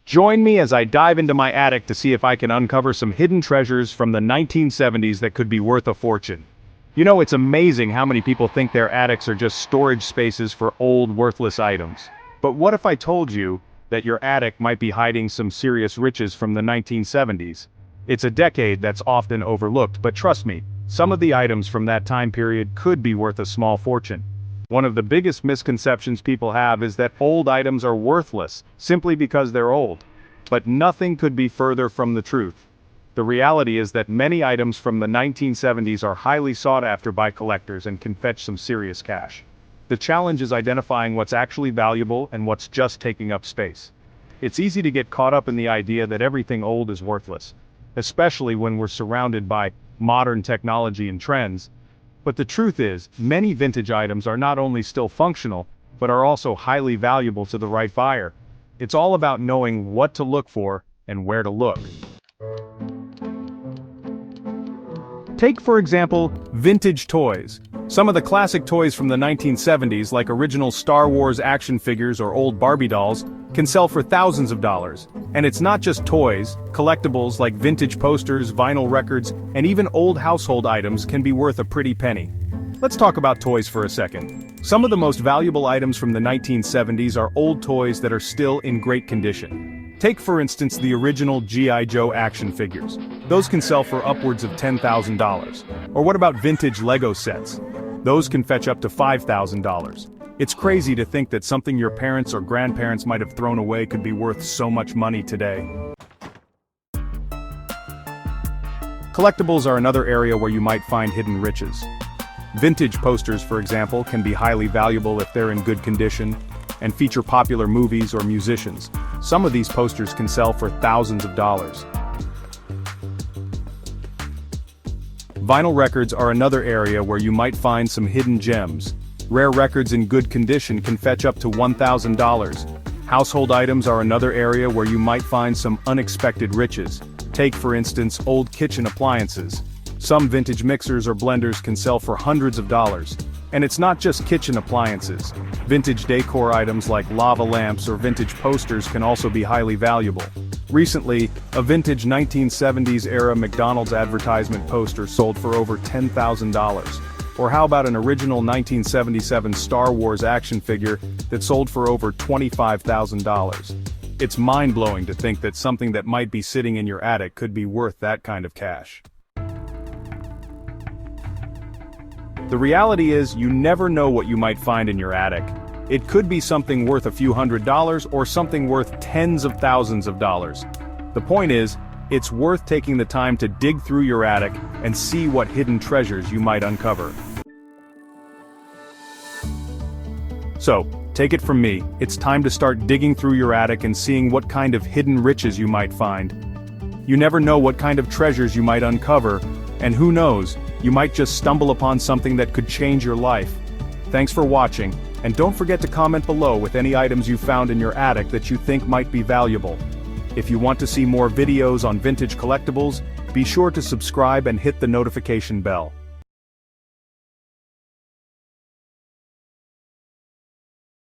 Join me as I dive into my attic to see if I can uncover some hidden treasures from the 1970s that could be worth a fortune. You know, it's amazing how many people think their attics are just storage spaces for old, worthless items. But what if I told you that your attic might be hiding some serious riches from the 1970s? It's a decade that's often overlooked, but trust me, some of the items from that time period could be worth a small fortune. One of the biggest misconceptions people have is that old items are worthless simply because they're old. But nothing could be further from the truth. The reality is that many items from the 1970s are highly sought after by collectors and can fetch some serious cash. The challenge is identifying what's actually valuable and what's just taking up space. It's easy to get caught up in the idea that everything old is worthless, especially when we're surrounded by modern technology and trends. But the truth is, many vintage items are not only still functional, but are also highly valuable to the right buyer. It's all about knowing what to look for and where to look. Take, for example, vintage toys. Some of the classic toys from the 1970s, like original Star Wars action figures or old Barbie dolls, can sell for thousands of dollars. And it's not just toys, collectibles like vintage posters, vinyl records, and even old household items can be worth a pretty penny. Let's talk about toys for a second. Some of the most valuable items from the 1970s are old toys that are still in great condition. Take for instance the original G.I. Joe action figures. Those can sell for upwards of $10,000. Or what about vintage Lego sets? Those can fetch up to $5,000. It's crazy to think that something your parents or grandparents might have thrown away could be worth so much money today. Collectibles are another area where you might find hidden riches. Vintage posters, for example, can be highly valuable if they're in good condition and feature popular movies or musicians. Some of these posters can sell for thousands of dollars. Vinyl records are another area where you might find some hidden gems. Rare records in good condition can fetch up to $1,000. Household items are another area where you might find some unexpected riches. Take, for instance, old kitchen appliances. Some vintage mixers or blenders can sell for hundreds of dollars. And it's not just kitchen appliances. Vintage decor items like lava lamps or vintage posters can also be highly valuable. Recently, a vintage 1970s era McDonald's advertisement poster sold for over $10,000. Or how about an original 1977 Star Wars action figure that sold for over $25,000? It's mind-blowing to think that something that might be sitting in your attic could be worth that kind of cash. The reality is, you never know what you might find in your attic. It could be something worth a few $100s or something worth tens of thousands of dollars. The point is, it's worth taking the time to dig through your attic and see what hidden treasures you might uncover. So, take it from me, it's time to start digging through your attic and seeing what kind of hidden riches you might find. You never know what kind of treasures you might uncover, and who knows, you might just stumble upon something that could change your life. Thanks for watching, and don't forget to comment below with any items you found in your attic that you think might be valuable. If you want to see more videos on vintage collectibles, be sure to subscribe and hit the notification bell.